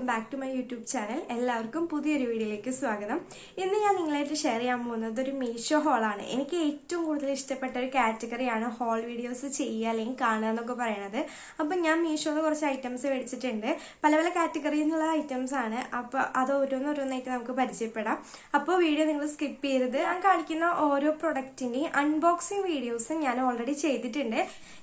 Back to my YouTube channel. എല്ലാവർക്കും പുതിയൊരു വീഡിയോയിലേക്ക് സ്വാഗതം. ഇന്ന് ഞാൻ നിങ്ങളായിട്ട് ഷെയർ ചെയ്യാൻ പോകുന്നത് ഒരു മീഷോ ഹോളാണ്. എനിക്ക് ഏറ്റവും കൂടുതൽ ഇഷ്ടപ്പെട്ട ഒരു കാറ്റഗറിയാണ് ഹോൾ വീഡിയോസ് ചെയ്യുക അല്ലെങ്കിൽ കാണുക എന്നൊക്കെ പറയുന്നത്. അപ്പം ഞാൻ മീഷോന്ന് കുറച്ച് ഐറ്റംസ് മേടിച്ചിട്ടുണ്ട്. പല പല കാറ്റഗറിയിൽ നിന്നുള്ള ഐറ്റംസ് ആണ്. അപ്പോൾ അത് ഓരോന്നോരോന്നായിട്ട് നമുക്ക് പരിചയപ്പെടാം. അപ്പോൾ വീഡിയോ നിങ്ങൾ സ്കിപ്പ് ചെയ്യരുത്. ഞാൻ കാണിക്കുന്ന ഓരോ പ്രൊഡക്റ്റിൻ്റെയും അൺബോക്സിങ് വീഡിയോസും ഞാൻ ഓൾറെഡി ചെയ്തിട്ടുണ്ട്.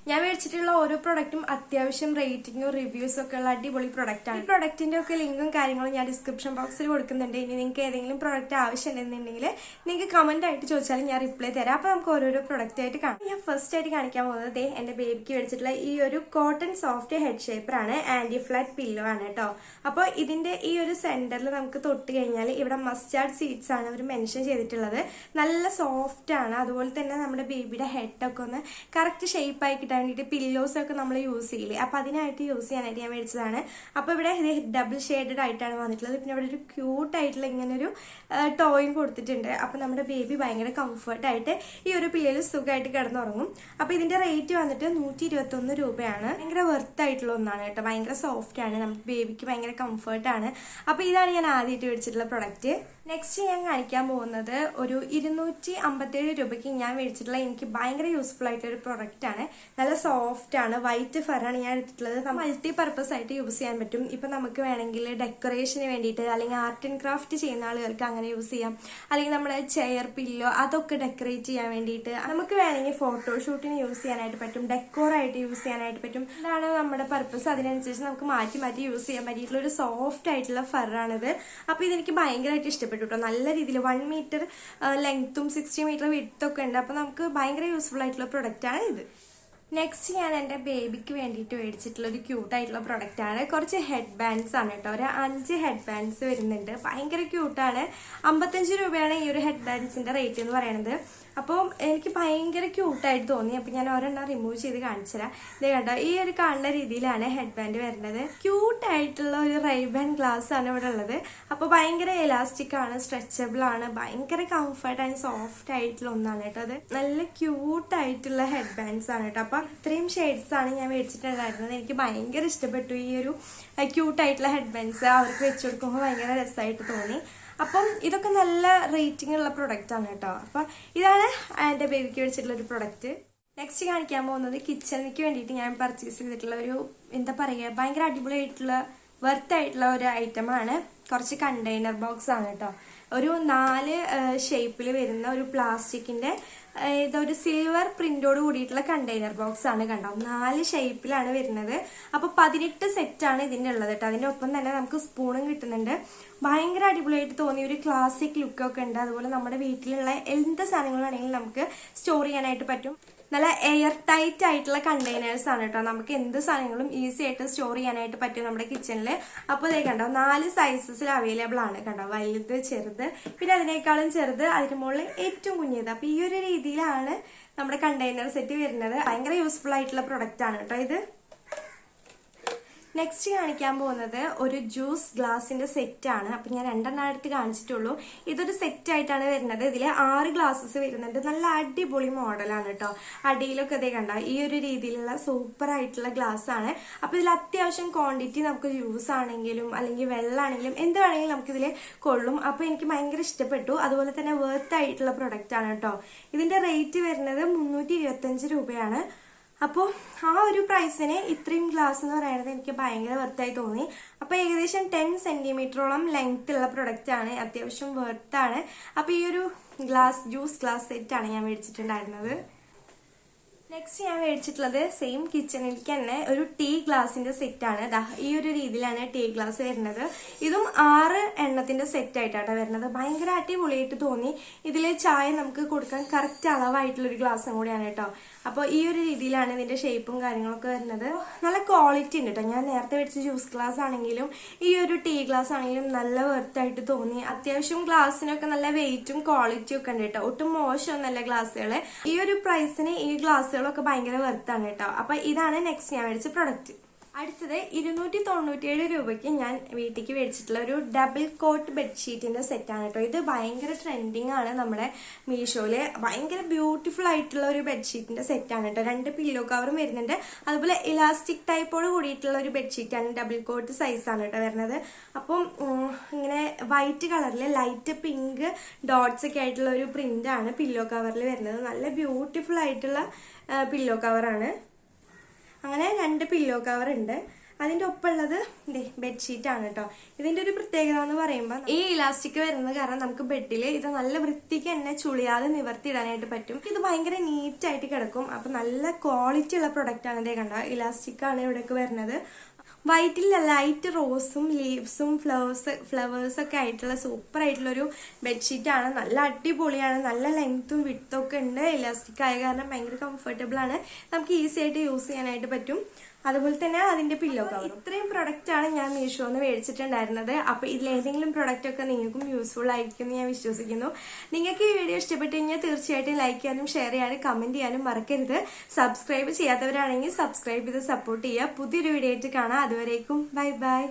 ഞാൻ മേടിച്ചിട്ടുള്ള ഓരോ പ്രൊഡക്റ്റും അത്യാവശ്യം റേറ്റിംഗും റിവ്യൂസും ഒക്കെ ഉള്ള അടിപൊളി പ്രൊഡക്റ്റ് ആണ്. ഈ പ്രൊഡക്റ്റിന്റെ ഒക്കെ ലിങ്കും കാര്യങ്ങളും ഞാൻ ഡിസ്ക്രിപ്ഷൻ ബോക്സിൽ കൊടുക്കുന്നുണ്ട്. ഇനി നിങ്ങൾക്ക് ഏതെങ്കിലും പ്രൊഡക്റ്റ് ആവശ്യമുണ്ടെന്നുണ്ടെങ്കിൽ നിങ്ങൾക്ക് കമന്റ് ആയിട്ട് ചോദിച്ചാലും ഞാൻ റിപ്ലൈ തരാം. അപ്പൊ നമുക്ക് ഓരോരോ പ്രൊഡക്റ്റ് ആയിട്ട് കാണാം. ഞാൻ ഫസ്റ്റ് ആയിട്ട് കാണിക്കാൻ പോകുന്നത് എന്റെ ബേബിക്ക് മേടിച്ചിട്ടുള്ള ഈ ഒരു കോട്ടൺ സോഫ്റ്റ് ഹെഡ് ഷേപ്പർ ആണ്. ആന്റി ഫ്ലാറ്റ് പില്ലോ ആണ് കേട്ടോ. അപ്പോൾ ഇതിന്റെ ഈ ഒരു സെന്ററിൽ നമുക്ക് തൊട്ട് കഴിഞ്ഞാൽ ഇവിടെ മസ്റ്റാർഡ് സീഡ്സ് ആണ് അവർ മെൻഷൻ ചെയ്തിട്ടുള്ളത്. നല്ല സോഫ്റ്റ് ആണ്. അതുപോലെ തന്നെ നമ്മുടെ ബേബിയുടെ ഹെഡൊക്കെ ഒന്ന് കറക്റ്റ് ഷേപ്പ് ആയി കിട്ടാൻ വേണ്ടിയിട്ട് പില്ലോസ് ഒക്കെ നമ്മൾ യൂസ് ചെയ്യില്ലേ, അപ്പൊ അതിനായിട്ട് യൂസ് ചെയ്യാനായിട്ട് ഞാൻ മേടിച്ചതാണ്. അപ്പൊ ഇവിടെ ഡബിൾ ഷെയ്ഡഡ് ആയിട്ടാണ് വന്നിട്ടുള്ളത്. പിന്നെ ഇവിടെ ഒരു ക്യൂട്ട് ആയിട്ടുള്ള ഇങ്ങനെ ഒരു ടോയും കൊടുത്തിട്ടുണ്ട്. അപ്പൊ നമ്മുടെ ബേബി ഭയങ്കര കംഫർട്ട് ആയിട്ട് ഈ ഒരു പില്ലിൽ സുഖമായിട്ട് കിടന്നുറങ്ങും. അപ്പൊ ഇതിന്റെ റേറ്റ് വന്നിട്ട് 121 രൂപയാണ്. ഭയങ്കര വെർത്ത് ആയിട്ടുള്ള ഒന്നാണ് കേട്ടോ. ഭയങ്കര സോഫ്റ്റ് ആണ്. നമ്മുടെ ബേബിക്ക് ഭയങ്കര കംഫർട്ട് ആണ്. അപ്പൊ ഇതാണ് ഞാൻ ആദ്യമായിട്ട് മേടിച്ചിട്ടുള്ള പ്രൊഡക്റ്റ്. നെക്സ്റ്റ് ഞാൻ കാണിക്കാൻ പോകുന്നത് ഒരു 257 രൂപയ്ക്ക് ഞാൻ മേടിച്ചിട്ടുള്ള എനിക്ക് ഭയങ്കര യൂസ്ഫുൾ ആയിട്ടുള്ള ഒരു പ്രൊഡക്റ്റ് ആണ്. നല്ല സോഫ്റ്റ് ആണ്. വൈറ്റ് ഫറാണ് ഞാൻ എടുത്തിട്ടുള്ളത്. മൾട്ടി പർപ്പസ് ആയിട്ട് യൂസ് ചെയ്യാൻ പറ്റും. ഇപ്പൊ നമുക്ക് വേണമെങ്കിൽ ഡെക്കറേഷന് വേണ്ടിയിട്ട് അല്ലെങ്കിൽ ആർട്ട് ആൻഡ് ക്രാഫ്റ്റ് ചെയ്യുന്ന ആളുകൾക്ക് അങ്ങനെ യൂസ് ചെയ്യാം. അല്ലെങ്കിൽ നമ്മുടെ ചെയർ പില്ലോ അതൊക്കെ ഡെക്കറേറ്റ് ചെയ്യാൻ വേണ്ടിയിട്ട് നമുക്ക് വേണമെങ്കിൽ ഫോട്ടോഷൂട്ടിന് യൂസ് ചെയ്യാനായിട്ട് പറ്റും. ഡെക്കോറായിട്ട് യൂസ് ചെയ്യാനായിട്ട് പറ്റും. ഇതാണ് നമ്മുടെ പർപ്പസ്. അതിനനുസരിച്ച് നമുക്ക് മാറ്റി മാറ്റി യൂസ് ചെയ്യാൻ പറ്റിയിട്ടുള്ള ഒരു സോഫ്റ്റ് ആയിട്ടുള്ള ഫറാണിത്. അപ്പൊ ഇതെനിക്ക് ഭയങ്കരമായിട്ട് ഇഷ്ടപ്പെട്ടു കേട്ടോ. നല്ല രീതിയിൽ 1 മീറ്റർ ലെങ്ത്തും 60 മീറ്റർ വിഡ്ത്തും ഒക്കെ ഉണ്ട്. അപ്പൊ നമുക്ക് ഭയങ്കര യൂസ്ഫുൾ ആയിട്ടുള്ള പ്രൊഡക്റ്റ് ആണ് ഇത്. നെക്സ്റ്റ് ഞാൻ എൻ്റെ ബേബിക്ക് വേണ്ടിയിട്ട് മേടിച്ചിട്ടുള്ള ഒരു ക്യൂട്ടായിട്ടുള്ള പ്രൊഡക്റ്റ് ആണ്. കുറച്ച് ഹെഡ് ബാൻഡ്സ് ആണ് കേട്ടോ. ഒരു 5 ഹെഡ് ബാൻഡ്സ് വരുന്നുണ്ട്. ഭയങ്കര ക്യൂട്ടാണ്. 55 രൂപയാണ് ഈ ഒരു ഹെഡ് ബാൻഡ്സിന്റെ റേറ്റ് എന്ന് പറയുന്നത്. അപ്പോൾ എനിക്ക് ഭയങ്കര ക്യൂട്ടായിട്ട് തോന്നി. അപ്പം ഞാൻ ഒരെണ്ണം റിമൂവ് ചെയ്ത് കാണിച്ചു തരാം. ഇത് കണ്ടോ, ഈ ഒരു കാണുന്ന രീതിയിലാണ് ഹെഡ് ബാൻഡ് വരുന്നത്. ക്യൂട്ടായിട്ടുള്ള ഒരു റൈബാൻ ഗ്ലാസ് ആണ് ഇവിടെ ഉള്ളത്. അപ്പോൾ ഭയങ്കര എലാസ്റ്റിക് ആണ്, സ്ട്രെച്ചബിൾ ആണ്, ഭയങ്കര കംഫർട്ട് ആൻഡ് സോഫ്റ്റ് ആയിട്ടുള്ള ഒന്നാണ് കേട്ടോ. അത് നല്ല ക്യൂട്ടായിട്ടുള്ള ഹെഡ് ബാൻഡ്സ് ആണ് കേട്ടോ. അപ്പം ഇത്രയും ഷെയ്ഡ്സ് ആണ് ഞാൻ മേടിച്ചിട്ടുണ്ടായിരുന്നത്. എനിക്ക് ഭയങ്കര ഇഷ്ടപ്പെട്ടു ഈ ഒരു ക്യൂട്ടായിട്ടുള്ള ഹെഡ് ബാൻഡ്സ്. അവർക്ക് വെച്ചു കൊടുക്കുമ്പോൾ ഭയങ്കര രസമായിട്ട് തോന്നി. അപ്പം ഇതൊക്കെ നല്ല റേറ്റിംഗ് ഉള്ള പ്രൊഡക്റ്റ് ആണ് കേട്ടോ. അപ്പം ഇതാണ് എൻ്റെ ബേബിക്ക് മേടിച്ചിട്ടുള്ള ഒരു പ്രൊഡക്റ്റ്. നെക്സ്റ്റ് കാണിക്കാൻ പോകുന്നത് കിച്ചണിക്ക് വേണ്ടിയിട്ട് ഞാൻ പർച്ചേസ് ചെയ്തിട്ടുള്ള ഒരു എന്താ പറയുക ഭയങ്കര അടിപൊളിയായിട്ടുള്ള വെർത്ത് ആയിട്ടുള്ള ഒരു ഐറ്റമാണ്. കുറച്ച് കണ്ടെയ്നർ ബോക്സ് ആണ് കേട്ടോ. ഒരു 4 ഷേപ്പിൽ വരുന്ന ഒരു പ്ലാസ്റ്റിക്കിന്റെ ഇതൊരു സിൽവർ പ്രിന്റോട് കൂടിയിട്ടുള്ള കണ്ടെയ്നർ ബോക്സ് ആണ്. കണ്ടോ, 4 ഷേപ്പിലാണ് വരുന്നത്. അപ്പൊ 18 സെറ്റ് ആണ് ഇതിന്റെ ഉള്ളത് കേട്ടോ. അതിന്റെ ഒപ്പം തന്നെ നമുക്ക് സ്പൂണും കിട്ടുന്നുണ്ട്. ഭയങ്കര അടിപൊളിയായിട്ട് തോന്നിയ ഒരു ക്ലാസിക് ലുക്കൊക്കെ ഉണ്ട്. അതുപോലെ നമ്മുടെ വീട്ടിലുള്ള എന്ത് സാധനങ്ങൾ വേണമെങ്കിലും നമുക്ക് സ്റ്റോർ ചെയ്യാനായിട്ട് പറ്റും. നല്ല എയർ ടൈറ്റ് ആയിട്ടുള്ള കണ്ടെയ്നേഴ്സ് ആണ് കേട്ടോ. നമുക്ക് എന്ത് സാധനങ്ങളും ഈസി ആയിട്ട് സ്റ്റോർ ചെയ്യാനായിട്ട് പറ്റും നമ്മുടെ കിച്ചണിൽ. അപ്പോൾ ഇതേ കണ്ടോ, 4 സൈസസിൽ അവൈലബിൾ ആണ് കണ്ടോ. വലുത്, ചെറുത്, പിന്നെ അതിനേക്കാളും ചെറുത്, അതിന് മുകളിൽ ഏറ്റവും കുഞ്ഞത്. അപ്പൊ ഈ ഒരു രീതിയിലാണ് നമ്മുടെ കണ്ടെയ്നർ സെറ്റ് വരുന്നത്. ഭയങ്കര യൂസ്ഫുൾ ആയിട്ടുള്ള പ്രൊഡക്റ്റ് ആണ് കേട്ടോ ഇത്. നെക്സ്റ്റ് കാണിക്കാൻ പോകുന്നത് ഒരു ജ്യൂസ് ഗ്ലാസിന്റെ സെറ്റ് ആണ്. അപ്പൊ ഞാൻ 2 എടുത്ത് കാണിച്ചിട്ടുള്ളൂ. ഇതൊരു സെറ്റ് ആയിട്ടാണ് വരുന്നത്. ഇതിൽ 6 ഗ്ലാസസ് വരുന്നുണ്ട്. നല്ല അടിപൊളി മോഡലാണ് കേട്ടോ. അടിയിലൊക്കെ അതേ കണ്ട ഈ ഒരു രീതിയിലുള്ള സൂപ്പർ ആയിട്ടുള്ള ഗ്ലാസ് ആണ്. അപ്പൊ ഇതിൽ അത്യാവശ്യം ക്വാണ്ടിറ്റി നമുക്ക് ജ്യൂസ് ആണെങ്കിലും അല്ലെങ്കിൽ വെള്ളമാണെങ്കിലും എന്ത് വേണമെങ്കിലും നമുക്ക് ഇതിൽ കൊള്ളും. അപ്പൊ എനിക്ക് ഭയങ്കര ഇഷ്ടപ്പെട്ടു. അതുപോലെ തന്നെ വെർത്ത് ആയിട്ടുള്ള പ്രൊഡക്റ്റ് ആണ് കേട്ടോ. ഇതിന്റെ റേറ്റ് വരുന്നത് 325 രൂപയാണ്. അപ്പോൾ ആ ഒരു പ്രൈസിന് ഇത്രയും ഗ്ലാസ് എന്ന് പറയുന്നത് എനിക്ക് ഭയങ്കര വെർത്തായി തോന്നി. അപ്പോൾ ഏകദേശം 10 സെന്റിമീറ്ററോളം ലെങ്ത് ഉള്ള പ്രൊഡക്റ്റ് ആണ്. അത്യാവശ്യം വെർത്താണ്. അപ്പോൾ ഈ ഒരു ജ്യൂസ് ഗ്ലാസ് സെറ്റ് ആണ് ഞാൻ മേടിച്ചിട്ടുണ്ടായിരുന്നത്. നെക്സ്റ്റ് ഞാൻ മേടിച്ചിട്ടുള്ളത് സെയിം കിച്ചണിലേക്ക് തന്നെ ഒരു ടീ ഗ്ലാസിന്റെ സെറ്റ് ആണ്. ഈ ഒരു രീതിയിലാണ് ടീ ഗ്ലാസ് വരുന്നത്. ഇതും 6 എണ്ണത്തിന്റെ സെറ്റ് ആയിട്ടാണ് വരുന്നത്. ഭയങ്കര അടിപൊളിയായിട്ട് തോന്നി. ഇതിൽ ചായ നമുക്ക് കൊടുക്കാൻ കറക്റ്റ് അളവായിട്ടുള്ള ഒരു ഗ്ലാസും കൂടിയാണ് കേട്ടോ. അപ്പോൾ ഈ ഒരു രീതിയിലാണ് ഇതിന്റെ ഷേപ്പും കാര്യങ്ങളൊക്കെ വരുന്നത്. നല്ല ക്വാളിറ്റി ഉണ്ട് കേട്ടോ. ഞാൻ നേരത്തെ മേടിച്ച ജ്യൂസ് ഗ്ലാസ് ആണെങ്കിലും ഈ ഒരു ടീ ഗ്ലാസ് ആണെങ്കിലും നല്ല വെർത്തായിട്ട് തോന്നി. അത്യാവശ്യം ഗ്ലാസിനൊക്കെ നല്ല വെയിറ്റും ക്വാളിറ്റിയും ഒക്കെ ഉണ്ട് കേട്ടോ. ഒട്ടും മോശമൊന്നല്ല ഗ്ലാസ്സുകള്. ഈ ഒരു പ്രൈസിന് ഈ ഗ്ലാസ്സുകളൊക്കെ ഭയങ്കര വെർത്താണ് കേട്ടോ. അപ്പൊ ഇതാണ് നെക്സ്റ്റ് ഞാൻ മേടിച്ച പ്രൊഡക്റ്റ്. അടുത്തത് 297 രൂപയ്ക്ക് ഞാൻ വീട്ടിലേക്ക് മേടിച്ചിട്ടുള്ള ഒരു ഡബിൾ കോട്ട് ബെഡ്ഷീറ്റിന്റെ സെറ്റാണ് കേട്ടോ. ഇത് ഭയങ്കര ട്രെൻഡിങ് ആണ് നമ്മുടെ മീഷോയില്. ഭയങ്കര ബ്യൂട്ടിഫുൾ ആയിട്ടുള്ള ഒരു ബെഡ്ഷീറ്റിന്റെ സെറ്റാണ് കേട്ടോ. 2 പില്ലോ കവറും വരുന്നുണ്ട്. അതുപോലെ ഇലാസ്റ്റിക് ടൈപ്പോട് കൂടിയിട്ടുള്ള ഒരു ബെഡ്ഷീറ്റാണ്. ഡബിൾ കോട്ട് സൈസാണ് കേട്ടോ വരുന്നത്. അപ്പം ഇങ്ങനെ വൈറ്റ് കളറിൽ ലൈറ്റ് പിങ്ക് ഡോട്ട്സ് ഒക്കെ ആയിട്ടുള്ള ഒരു പ്രിന്റ് ആണ് പില്ലോ കവറിൽ വരുന്നത്. നല്ല ബ്യൂട്ടിഫുൾ ആയിട്ടുള്ള പില്ലോ കവറാണ്. അങ്ങനെ 2 പില്ലോ കവർ ഉണ്ട്. അതിന്റെ ഒപ്പമുള്ളത് ബെഡ്ഷീറ്റ് ആണ് കേട്ടോ. ഇതിന്റെ ഒരു പ്രത്യേകത എന്ന് പറയുമ്പോൾ ഈ ഇലാസ്റ്റിക് വരുന്നത് കാരണം നമുക്ക് ബെഡിൽ ഇത് നല്ല വൃത്തിക്ക് തന്നെ ചുളിയാതെ നിവർത്തിയിടാനായിട്ട് പറ്റും. ഇത് ഭയങ്കര നീറ്റ് ആയിട്ട് കിടക്കും. അപ്പൊ നല്ല ക്വാളിറ്റി ഉള്ള പ്രൊഡക്റ്റ് ആണ്. ഇതേ കണ്ടോ, ഇലാസ്റ്റിക് ആണ് ഇവിടേക്ക് വരുന്നത്. വൈറ്റിൽ ലൈറ്റ് റോസും ലീവ്സും ഫ്ലവേഴ്സ് ഒക്കെ ആയിട്ടുള്ള സൂപ്പർ ആയിട്ടുള്ള ഒരു ബെഡ്ഷീറ്റ് ആണ്. നല്ല അടിപൊളിയാണ്. നല്ല ലെങ്ത്തും വിഡ്ത്തും ഒക്കെ ഉണ്ട്. ഇലാസ്റ്റിക് ആയ കാരണം ഭയങ്കര കംഫർട്ടബിൾ ആണ്. നമുക്ക് ഈസി ആയിട്ട് യൂസ് ചെയ്യാനായിട്ട് പറ്റും. അതുപോലെ തന്നെ അതിന്റെ പില്ലോ കവർ. ഇത്രയും പ്രൊഡക്റ്റ് ആണ് ഞാൻ മീഷോന്ന് മേടിച്ചിട്ടുണ്ടായിരുന്നത്. അപ്പൊ ഇതിലേതെങ്കിലും പ്രൊഡക്റ്റ് ഒക്കെ നിങ്ങൾക്കും യൂസ്ഫുൾ ആയിരിക്കും എന്ന് ഞാൻ വിശ്വസിക്കുന്നു. നിങ്ങൾക്ക് ഈ വീഡിയോ ഇഷ്ടപ്പെട്ടു കഴിഞ്ഞാൽ തീർച്ചയായിട്ടും ലൈക്ക് ചെയ്യാനും ഷെയർ ചെയ്യാനും കമന്റ് ചെയ്യാനും മറക്കരുത്. സബ്സ്ക്രൈബ് ചെയ്യാത്തവരാണെങ്കിൽ സബ്സ്ക്രൈബ് ചെയ്ത് സപ്പോർട്ട് ചെയ്യുക. പുതിയൊരു വീഡിയോ ആയിട്ട് കാണാം. അതുവരേക്കും ബൈ ബൈ.